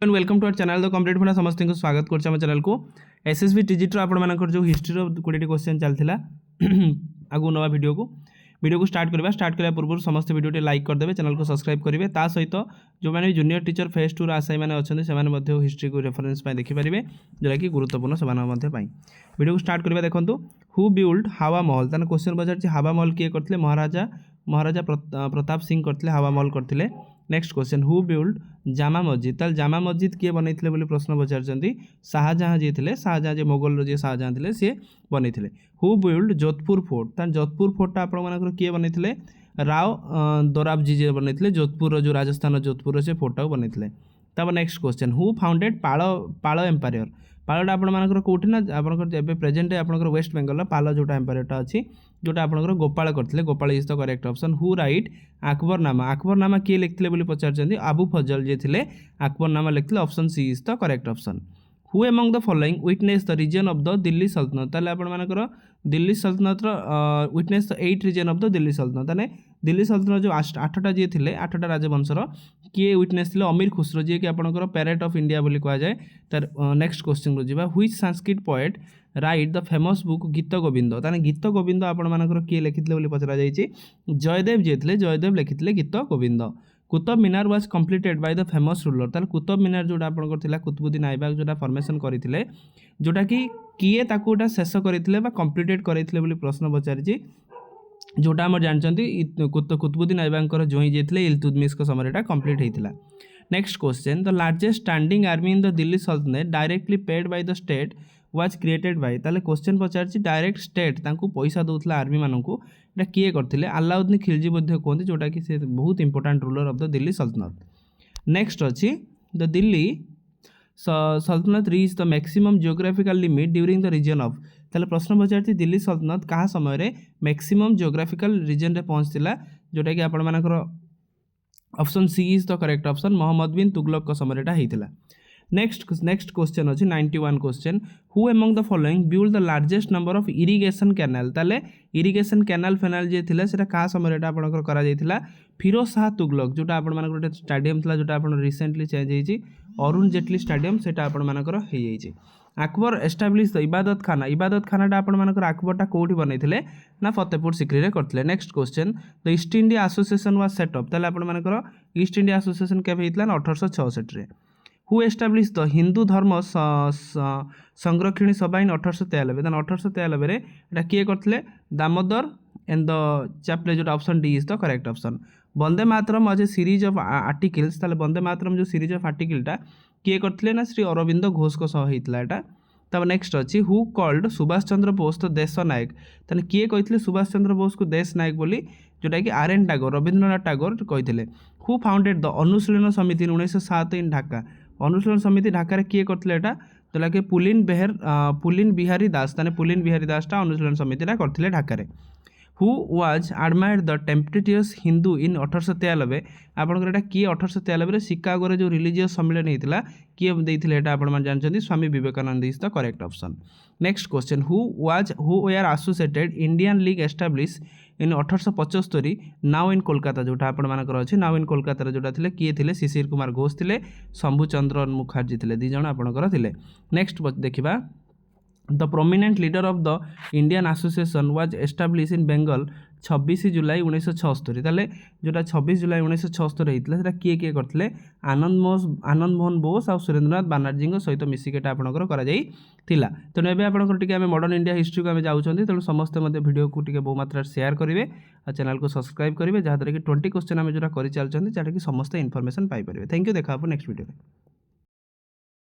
Welcome to our channel the complete funda समस्त को स्वागत करछ हम चैनल को एसएसबी टीजीटी आपण मानकर जो हिस्ट्री रो 20 क्वेश्चन चलथिला आगु नवा वीडियो को स्टार्ट करबा पूर्व समस्त वीडियो लाइक कर देबे चैनल को सब्सक्राइब करेंगे ता सहित जो मैंने जूनियर टीचर फेज 2 आशायी मैंने अच्छा से हिस्ट्री को रेफरेंस पाई देखि पारिबे जोटा कि गुरुत्वपूर्ण से वीडियो को स्टार्ट करबा देखंतु हु बिल्ड हावा महल ताने क्वेश्चन पचार हावा महल किए करथिले महाराजा प्रताप सिंह करथिले हावा महल करथिले। Next question who build Jama Masjid ताल जामा मस्जिद किए बनैथिले बोली प्रश्न पचारचंती शाहजहां जी थिले शाहजहां जे मोगल रो जे शाहजहां थिले से बनैथिले। हु बिल्ड जोधपुर फोर्ट ताल जोधपुर फोर्टटा आपण मानकर किए बनैथिले राव दोराबजी जे बनैथिले जोधपुर जो राजस्थान जोधपुर से फोर्टटा बनैथिले। तब next question who founded Pala empire पालटा आपण मानकर कोठी ना आपनकर एबे प्रेजेंट आपनकर वेस्ट बेंगल पाल जोटा एम्पायरटा अछि जोटा आपनकर गोपाल करथिले Gopal is the correct option. Who wrote Akbarnama किए लिखथिले बोली पचारचंदी आबू फजल जे थिले अकबरनामा लिखथिले option C is the correct option. Who among the following witness the reason of the Delhi सल्तनत ताले आपण मानकर दिल्ली सल्तनत witness the 8 reign of the Delhi सल्तनत ताने दिल्ली सल्तनत जो 8टा जे थिले 8टा राजवंशर किए विटनेस थिले अमीर खुसरो जे कि आपनकर पैरेट ऑफ इंडिया बोली कहा जाए। तार नेक्स्ट क्वेश्चन को जीवा which Sanskrit poet right the famous book गीत गोविंद ताने गीत गोविंद आपण मानकर किए लिखिथिले बोली पचरा जायछि जयदेव जे थिले जयदेव लिखिथिले Gita Govinda. Qutub Minar was completed by the famous ruler ताले कुतुब मीनार जोटा आपनकर थिला कुतुबुद्दीन ऐबक जोटा फॉर्मेशन करिथिले जोटा कि किए ताकुटा शेष करिथिले बा कंप्लीटेड करिथिले बोली प्रश्न पचारिछि जोटा हम जानचंती कुतुबुद्दीन ऐबकर जोई जे थिले इल्तुतमिश को समय एटा कंप्लीट हेतिला। Next question the largest standing army in the Delhi सल्तनत directly paid by the state was created by ताले क्वेश्चन पचारछि डायरेक्ट स्टेट तांको पैसा दउथला आर्मी माननकु एटा किए करथिले अलाउद्दीन खिलजी मध्ये कोनते जोटा कि से बहुत important ruler of the Delhi sultanate. Next अछि the Delhi sultanate reach the maximum geographical limit during the reason of ताले प्रश्न पचारछि दिल्ली सल्तनत कहा समय रे मैक्सिमम जियोग्राफिकल रीजन रे पहुंचतिला जोटा कि आपण मानकर option C is the correct option Mohammad bin Tughlaq को समय एटा हेतिला। नेक्स्ट क्वेश्चन अछि 91 question who among the following build the largest number of irrigation canal ताले इरिगेशन कैनाल फेनाल जे थिला सेटा का समय एटा आपनकर करा जायतिला फिरोज शाह तुगलक जोटा आपण मानकर गोटे स्टेडियम थिला जोटा आपण रिसेंटली चेंज हेछि अरुण जेटली स्टेडियम सेटा आपण मानकर हे जायछि। अकबर एस्टाब्लिश द इबादत खानाटा आपण मानकर अकबरटा कोठी बनैथिले ना फतेहपुर सिकरी रे करथिले। Next question the east India association was set up ताले आपण मानकर ईस्ट इंडिया एसोसिएशन केबे हेतला ना 1866 रे। हु एस्टाब्लिश द हिंदू धर्म संरक्षणी सभा इन 1893 देन 1893 रे एटा किए करथिले दामोदर एंड द चैपले जो option D is the correct option. Vande Mataram आज ए सीरीज ऑफ आर्टिकल्स ताले वंदे मातरम जो सीरीज ऑफ आर्टिकलटा किए करथिले ना श्री अरविंद घोष को सह हेतला एटा। तब नेक्स्ट अछि who called Subhash Chandra Bose the देश नायक ताले किए कहिथिले सुभाष चंद्र बोस को देश नायक बोली जोटा कि आर.एन. टागोर रविंद्रनाथ टागोर कहिथिले। Who founded the Anushilan Samiti 1907 इन ढाका अनुशीलन समिति ढाका रे किए करथिले एटा जोटा कि पुलिन बिहारी दास ताने पुलिन बिहारी दासटा अनुशीलन समितिटा करथिले ढाका रे। Who was admired the tempestuous Hindu in 1893 आपनकर एटा किए 1893 रे शिकागो रे जो रिलीजियस सम्मेलन हेतिला किए देइथिले एटा आपण मान जानचंदी Swami Vivekananda is the correct option. Next question who were associated Indian league establish in 1875 now in Kolkata जोटा आपण मानकर अछि नाउ इन कोलकाता रे जोटा थिले किए थिले शिशिर कुमार घोष थिले शंभु चंद्र मुखर्जी थिले दी जण आपनकर थिले। नेक्स्ट देखिबा the prominent leader of the Indian association was establish इन बेंगल 26 जुलाई 1976 ताले जोटा 26 जुलाई 1976 हेतिला सेटा किए करथिले आनंद मोहन बोस और सुरेंद्रनाथ बानर्जी को सहित मिसिकेटा आपनकर करा जाई थिला। तेणु एबे आपनकर टिके हमें मॉडर्न इंडिया हिस्ट्री को हमें जाउछंती तेणु समस्त मध्ये वीडियो को टिके बहु मात्रा शेयर करिवे और चैनल को सब्सक्राइब करिवे जहां कि 20 क्वेश्चन हमें जोटा करि चलछंती जेटा कि समस्त इन्फॉर्मेशन पाई परिवे। थैंक यू देखा नेक्स्ट वीडियो।